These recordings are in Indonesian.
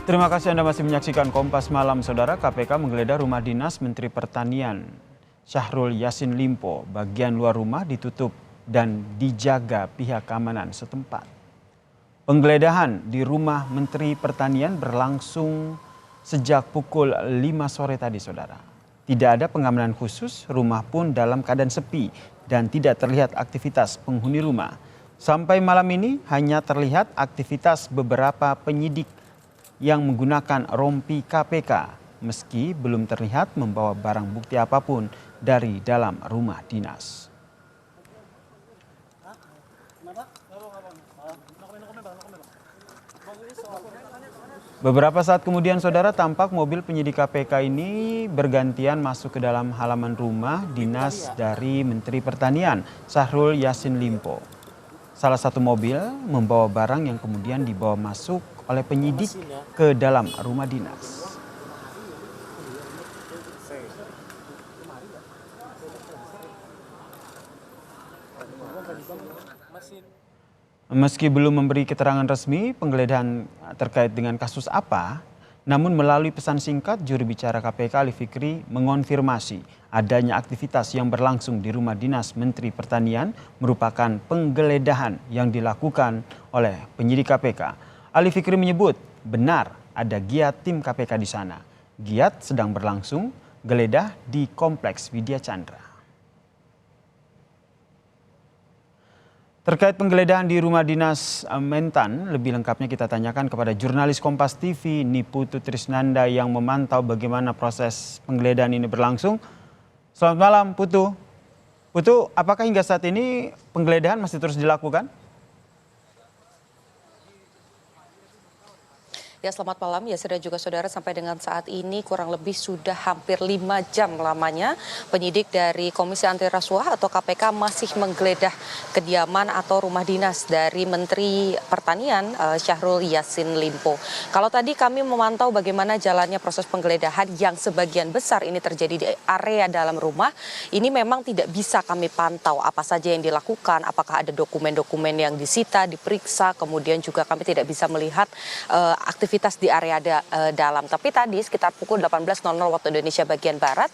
Terima kasih Anda masih menyaksikan Kompas Malam, Saudara. KPK menggeledah rumah dinas Menteri Pertanian Syahrul Yassin Limpo. Bagian luar rumah ditutup dan dijaga pihak keamanan setempat. Penggeledahan di rumah Menteri Pertanian berlangsung sejak pukul 5 sore tadi, Saudara. Tidak ada pengamanan khusus, rumah pun dalam keadaan sepi dan tidak terlihat aktivitas penghuni rumah. Sampai malam ini hanya terlihat aktivitas beberapa penyidik yang menggunakan rompi KPK meski belum terlihat membawa barang bukti apapun dari dalam rumah dinas. Beberapa saat kemudian, Saudara, tampak mobil penyidik KPK ini bergantian masuk ke dalam halaman rumah dinas dari Menteri Pertanian Syahrul Yassin Limpo. Salah satu mobil membawa barang yang kemudian dibawa masuk oleh penyidik ke dalam rumah dinas. Meski belum memberi keterangan resmi penggeledahan terkait dengan kasus apa, namun melalui pesan singkat juru bicara KPK Ali Fikri mengonfirmasi adanya aktivitas yang berlangsung di rumah dinas Menteri Pertanian merupakan penggeledahan yang dilakukan oleh penyidik KPK. Ali Fikri menyebut benar ada giat tim KPK di sana. Giat sedang berlangsung geledah di Kompleks Widya Chandra. Terkait penggeledahan di rumah dinas Mentan, lebih lengkapnya kita tanyakan kepada jurnalis Kompas TV Niputu Trisnanda yang memantau bagaimana proses penggeledahan ini berlangsung. Selamat malam, Putu. Putu, apakah hingga saat ini penggeledahan masih terus dilakukan? Ya, selamat malam ya, dan juga saudara, sampai dengan saat ini kurang lebih sudah hampir 5 jam lamanya penyidik dari Komisi Anti Rasuah atau KPK masih menggeledah kediaman atau rumah dinas dari Menteri Pertanian Syahrul Yassin Limpo. Kalau tadi kami memantau bagaimana jalannya proses penggeledahan yang sebagian besar ini terjadi di area dalam rumah, ini memang tidak bisa kami pantau apa saja yang dilakukan, apakah ada dokumen-dokumen yang disita, diperiksa, kemudian juga kami tidak bisa melihat aktivitas di area dalam. Tapi tadi sekitar pukul 18.00 waktu Indonesia bagian Barat,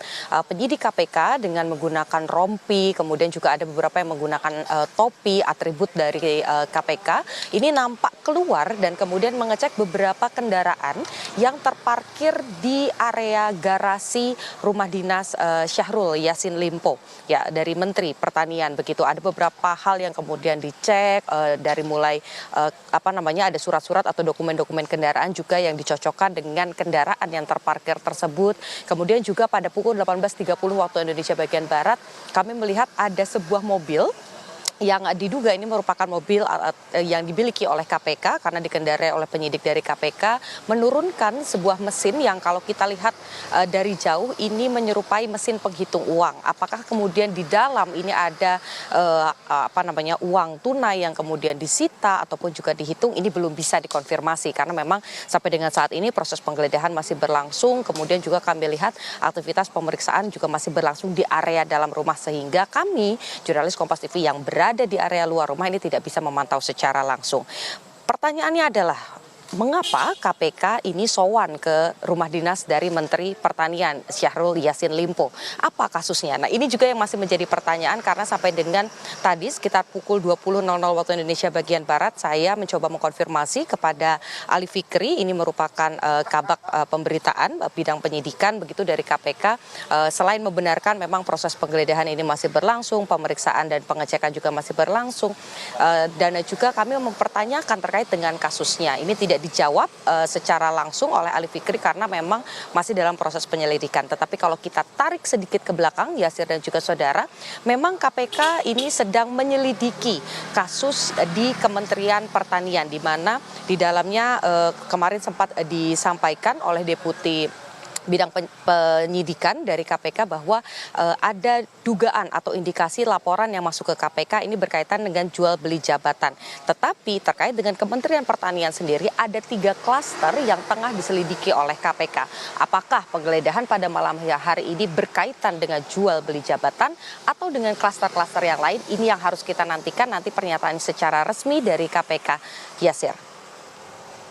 penyidik KPK dengan menggunakan rompi, kemudian juga ada beberapa yang menggunakan topi, atribut dari KPK, ini nampak keluar dan kemudian mengecek beberapa kendaraan yang terparkir di area garasi rumah dinas Syahrul Yassin Limpo, ya, dari Menteri Pertanian begitu. Ada beberapa hal yang kemudian dicek dari mulai ada surat-surat atau dokumen-dokumen kendaraan juga yang dicocokkan dengan kendaraan yang terparkir tersebut. Kemudian juga pada pukul 18.30 waktu Indonesia bagian Barat, kami melihat ada sebuah mobil yang diduga ini merupakan mobil yang dimiliki oleh KPK karena dikendarai oleh penyidik dari KPK, menurunkan sebuah mesin yang kalau kita lihat dari jauh ini menyerupai mesin penghitung uang. Apakah kemudian di dalam ini ada uang tunai yang kemudian disita ataupun juga dihitung, ini belum bisa dikonfirmasi karena memang sampai dengan saat ini proses penggeledahan masih berlangsung. Kemudian juga kami lihat aktivitas pemeriksaan juga masih berlangsung di area dalam rumah, sehingga kami jurnalis Kompas TV yang berada di area luar rumah ini tidak bisa memantau secara langsung. Pertanyaannya adalah, mengapa KPK ini sowan ke rumah dinas dari Menteri Pertanian Syahrul Yassin Limpo? Apa kasusnya? Nah, ini juga yang masih menjadi pertanyaan karena sampai dengan tadi sekitar pukul 20.00 waktu Indonesia bagian Barat, saya mencoba mengkonfirmasi kepada Ali Fikri, ini merupakan kabak pemberitaan bidang penyidikan begitu dari KPK. Selain membenarkan memang proses penggeledahan ini masih berlangsung, pemeriksaan dan pengecekan juga masih berlangsung, dan juga kami mempertanyakan terkait dengan kasusnya. Ini tidak dijawab secara langsung oleh Ali Fikri karena memang masih dalam proses penyelidikan. Tetapi kalau kita tarik sedikit ke belakang, Yasir dan juga saudara, memang KPK ini sedang menyelidiki kasus di Kementerian Pertanian, di mana di dalamnya kemarin sempat disampaikan oleh Deputi Bidang Penyidikan dari KPK bahwa ada dugaan atau indikasi laporan yang masuk ke KPK ini berkaitan dengan jual beli jabatan. Tetapi terkait dengan Kementerian Pertanian sendiri ada 3 klaster yang tengah diselidiki oleh KPK. Apakah penggeledahan pada malam hari ini berkaitan dengan jual beli jabatan atau dengan klaster-klaster yang lain? Ini yang harus kita nantikan nanti pernyataan secara resmi dari KPK. Yasir.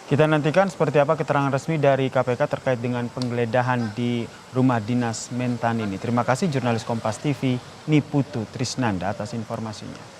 Kita nantikan seperti apa keterangan resmi dari KPK terkait dengan penggeledahan di rumah dinas Mentan ini. Terima kasih jurnalis Kompas TV Niputu Trisnanda atas informasinya.